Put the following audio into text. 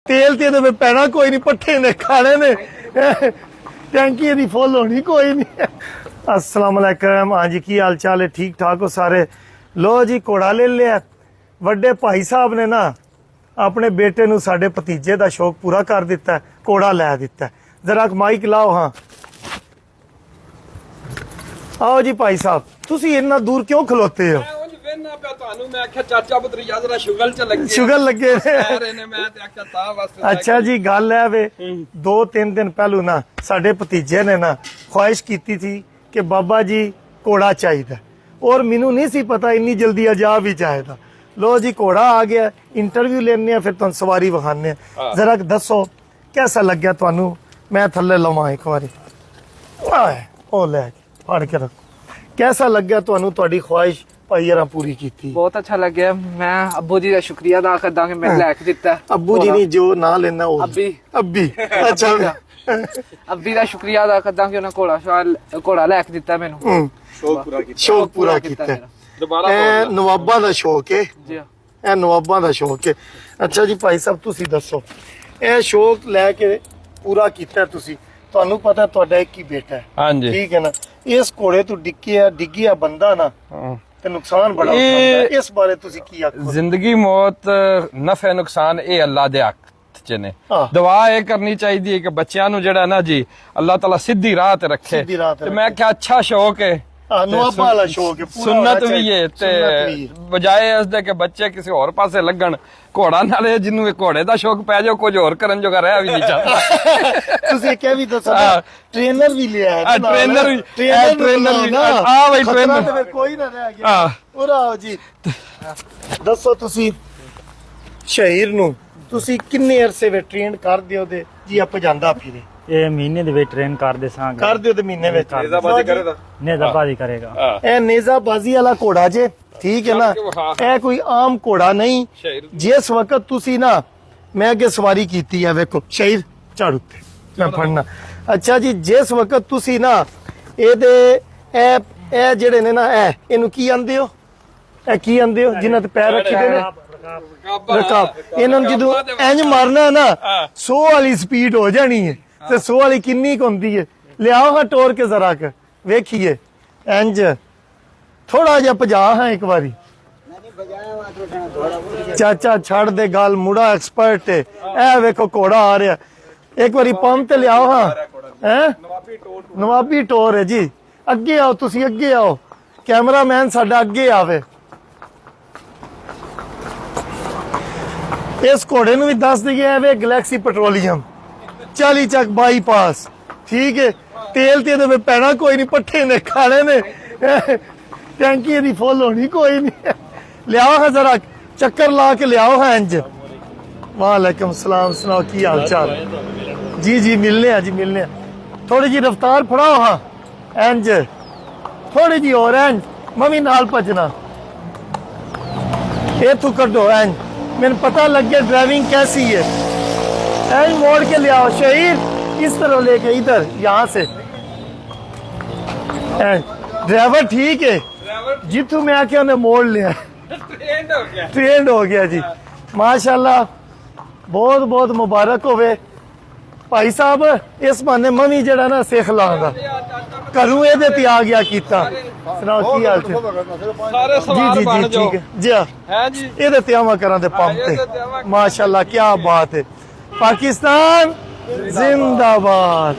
तेल ते ਇਹਦੇ ਪੈਣਾ ਕੋਈ ਨਹੀਂ, ਪੱਠੇ ਨੇ ਖਾਣੇ ਨੇ, ਟੈਂਕੀ ਇਹਦੀ ਫੁੱਲ ਹੋਣੀ ਕੋਈ ਨਹੀਂ। अस्सलाम वालेकुम। हाँ जी, की हाल चाल है? ठीक ठाक हो सारे? लो जी, घोड़ा ले लिया। ਵੱਡੇ ਭਾਈ ਸਾਹਿਬ ਨੇ ਨਾ ਆਪਣੇ ਬੇਟੇ ਨੂੰ ਸਾਡੇ ਭਤੀਜੇ ਦਾ ਸ਼ੌਕ ਪੂਰਾ ਕਰ ਦਿੱਤਾ, ਘੋੜਾ ਲੈ ਦਿੱਤਾ। ਜ਼ਰਾ ਮਾਈਕ ਲਾਓ। ਹਾਂ आओ जी भाई साहब, ਤੁਸੀਂ ਇੰਨਾ ਦੂਰ ਕਿਉਂ ਖਲੋਤੇ ਹੋ? शुगर लगे अच्छा जी, गल है वे 2-3 दिन पहलू ना साडे भतीजे ने ना ख्वाहिश की थी कि बाबा जी घोड़ा चाहिए, और मैनू नहीं सी पता इन्नी जल्दी अजा भी चाहेगा। लो जी, घोड़ा आ गया, इंटरव्यू लेने फिर तुम सवारी विखाने। जरा दसो कैसा लग्या तुहानू? मैं थल्ले लवां एक बारी, ओ लै फड़ के रखो। कैसा लग्या तुहानू? तुहाडी ख्वाहिश पूरी की थी? बहुत अच्छा लगे। मैं अब्बू जी का शुक्रिया अदा करदा कि मैं लैके दिता। अब्बू जी नहीं, जो ना लेना वो अब्बी अच्छा अब्बी का शुक्रिया अदा करदा कि उन्हें घोड़ा लैके दिता मैनू। शौक पूरा कीता। नवाबा दा शौक है जी, ਇਹ ਨਵਾਬਾਂ ਦਾ ਸ਼ੌਕ ਹੈ। ਅੱਛਾ ਜੀ ਭਾਈ ਸਾਹਿਬ, ਤੁਸੀਂ ਦੱਸੋ, ਇਹ ਸ਼ੌਕ ਲੈ ਕੇ ਪੂਰਾ ਕੀਤਾ ਤੁਸੀਂ? ਤੁਹਾਨੂੰ ਪਤਾ ਤੁਹਾਡਾ ਇੱਕ ਹੀ ਬੇਟਾ ਹੈ, ਹਾਂਜੀ ਠੀਕ ਹੈ ਨਾ? ਇਸ ਘੋੜੇ ਤੋਂ ਡਿੱਗਿਆ ਬੰਦਾ ਨਾ ਤੇ ਨੁਕਸਾਨ ਬੜਾ ਹੁੰਦਾ ਹੈ। ਇਸ ਬਾਰੇ ਤੁਸੀਂ ਕੀ ਆਖੋ? ਜ਼ਿੰਦਗੀ ਮੌਤ ਨਫੇ ਨੁਕਸਾਨ ਇਹ ਅੱਲਾ ਦੇ ਹੱਥ 'ਚ ਨੇ। ਹਾਂ। ਦੁਆ ਇਹ ਕਰਨੀ ਚਾਹੀਦੀ ਹੈ ਕਿ ਬੱਚਿਆਂ ਨੂੰ ਜਿਹੜਾ ਨਾ ਜੀ ਅੱਲਾਹ ਤਾਲਾ ਸਿੱਧੀ ਰਾਹ ਤੇ ਰੱਖੇ। ਸਿੱਧੀ ਰਾਹ ਤੇ ਤੇ ਮੈਂ ਕਿਹਾ ਅੱਛਾ ਸ਼ੌਕ ਹੈ, ਨਵਾਬਾਂ ਵਾਲਾ ਸ਼ੌਕ ਹੈ, ਪੂਰਾ ਸੁਨਨਤ ਹੋਣਾ ਵੀ ਹੈ ਚਾਹੀਦਾ, ਸੁਨਨਤ ਵੀ ਤੇ ਹੈ। ਬਜਾਏ ਇਸ ਦੇ ਕਿ ਬੱਚੇ ਕਿਸੇ ਹੋਰ ਪਾਸੇ ਲੱਗਣ, ਘੋੜਾ ਨਾਲੇ ਜਿਹਨੂੰ ਇਹ ਘੋੜੇ ਦਾ ਸ਼ੌਕ ਪੈ ਜਾਓ ਕੁਝ ਹੋਰ ਕਰਨ ਜੋਗਾ ਰਹਿ ਵੀ ਨਹੀਂ ਚਾਹਤਾ। ਤੁਸੀਂ ਕਿਹਾ ਵੀ ਦੱਸੋ, ਟ੍ਰੇਨਰ ਵੀ ਲਿਆ ਹੈ? ਟ੍ਰੇਨਰ ਵੀ ਨਾ ਆ ਬਈ ਟ੍ਰੇਨਰ ਤੇ ਕੋਈ ਨਾ ਰਹਿ ਗਿਆ। ਉਰਾ ਆਓ ਜੀ, ਦੱਸੋ ਤੁਸੀਂ ਸ਼ਹੀਰ ਨੂੰ ਤੁਸੀਂ ਕਿੰਨੇ ਅਰਸੇ ਵੇ ਟ੍ਰੇਨ ਕਰਦੇ ਹੋ? ਦੇ ਜੀ ਆਪ ਜਾਂਦਾ ਫਿਰੇ ਇਹ ਮਹੀਨੇ ਦੇ ਵਿੱਚ ਟ੍ਰੇਨ ਕਰਦੇ ਸਾਂ। ਕਰਦੇ ਹੋ ਤੇ ਮਹੀਨੇ ਵਿੱਚ ਨੇਜ਼ਾਬਾਜ਼ੀ ਕਰੇਗਾ। ਨੇਜ਼ਾਬਾਜ਼ੀ ਕਰੇਗਾ। ਇਹ ਨੇਜ਼ਾਬਾਜ਼ੀ ਵਾਲਾ ਘੋੜਾ ਜੇ, ਠੀਕ ਹੈ ਨਾ? ਇਹ ਕੋਈ ਆਮ ਘੋੜਾ ਨਹੀਂ। ਜਿਸ ਵਕਤ ਤੁਸੀਂ ਨਾ, ਮੈਂ ਅੱਗੇ ਸਵਾਰੀ ਕੀਤੀ ਹੈ, ਵੇਖੋ ਸ਼ਹੀਦ ਝਾੜੂ ਤੇ ਮੈਂ ਫੜਨਾ। ਅੱਛਾ ਜੀ, ਜਿਸ ਵਕਤ ਤੁਸੀਂ ਨਾ ਇਹਦੇ ਇਹ ਜਿਹੜੇ ਨੇ ਨਾ, ਇਹਨੂੰ ਕੀ ਆਂਦੇ ਹੋ? ਇਹ ਕੀ ਆਂਦੇ ਹੋ ਜਿਨ੍ਹਾਂ ਤੇ ਪੈਰ ਰੱਖਦੇ ਨੇ? ਰਕਾਬ। ਇਹਨਾਂ ਨੂੰ ਜਦੋਂ ਇੰਜ ਮਾਰਨਾ ਨਾ 100 ਵਾਲੀ ਸਪੀਡ ਹੋ ਜਾਣੀ ਹੈ। ਤੇ 100 ਵਾਲੀ ਕਿੰਨੀ ਕੁ ਹੁੰਦੀ ਹੈ? ਲਿਆਓ ਹਾਂ ਟੋਰ ਕੇ ਜ਼ਰਾ ਕ ਵੇਖੀਏ। ਇੰਜ ਥੋੜਾ ਜਿਹਾ ਭਜਾ ਹਾਂ ਇੱਕ ਵਾਰੀ। ਚਾਚਾ ਛੱਡ ਦੇ ਗੱਲ, ਮੁੰਡਾ ਐਕਸਪਰਟ ਹੈ। ਇਹ ਵੇਖੋ ਘੋੜਾ ਆ ਰਿਹਾ, ਇੱਕ ਵਾਰੀ ਪੰਪ ਤੇ ਲਿਆਓ ਹਾਂ। ਨਵਾਬੀ ਟੋਰ ਹੈ ਜੀ। ਅੱਗੇ ਆਓ, ਤੁਸੀਂ ਅੱਗੇ ਆਓ, ਕੈਮਰਾਮੈਨ ਸਾਡਾ ਅੱਗੇ ਆਵੇ। ਇਸ ਘੋੜੇ ਨੂੰ ਵੀ ਦੱਸ ਦਈਏ, ਵੇ ਗੈਲੈਕਸੀ ਪੈਟਰੋਲੀਅਮ 40 ਚੱਕ ਬਾਈਪਾਸ, ਠੀਕ ਹੈ? ਤੇਲ ਤੇ ਇਹਦੇ ਪੈਣਾ ਕੋਈ ਨਹੀਂ, ਪੱਠੇ ਨੇ ਖਾਣੇ ਨੇ, ਟੈਂਕੀ ਇਹਦੀ ਫੁੱਲ ਹੋਣੀ ਕੋਈ ਨਹੀਂ। ਲਿਆਓ ਹਾਂ ਜ਼ਰਾ ਚੱਕਰ ਲਾ ਕੇ ਲਿਆਓ ਹਾਂ ਇੰਜ। ਵਾਲੇकुम सलाम, सुनाओ की हाल चाल? जी जी, मिलने हैं जी, मिलने हैं। थोड़ी जी रफ्तार फड़ाओ हाँ, इंज थोड़ी जी और इंज, मम्मी नाल भजना ये तू कटो इंज। मैंने पता लग गया ड्राइविंग कैसी है। इंज मोड़ के ले आओ शहीद, इस तरह लेके इधर, यहाँ से। ड्राइवर ठीक है, जितू मैं आके उन्हें मोड़ लिया, ट्रेंड हो गया जी। माशाल्लाह, बहुत बहुत मुबारक होवे भाई साहब। इस बहाने मवी जड़ा ना सिख लांगा, घरों ਇਹਦੇ ਤੇ ਆ ਗਿਆ ਕੀਤਾ। ਸੁਣਾਓ ਕੀ ਹਾਲ ਚਾਲ? ਸਾਰੇ ਸਵਾਲ ਬਣ ਜਾਓ ਜੀ ਹੈ ਜੀ। ਇਹਦੇ ਤੇ ਆਵਾਂ ਕਰਾਂ ਦੇ ਪੰਪ ਤੇ। ਮਾਸ਼ਾਅੱਲਾ, ਕੀ ਬਾਤ ਹੈ। ਪਾਕਿस्तान जिंदाबाद।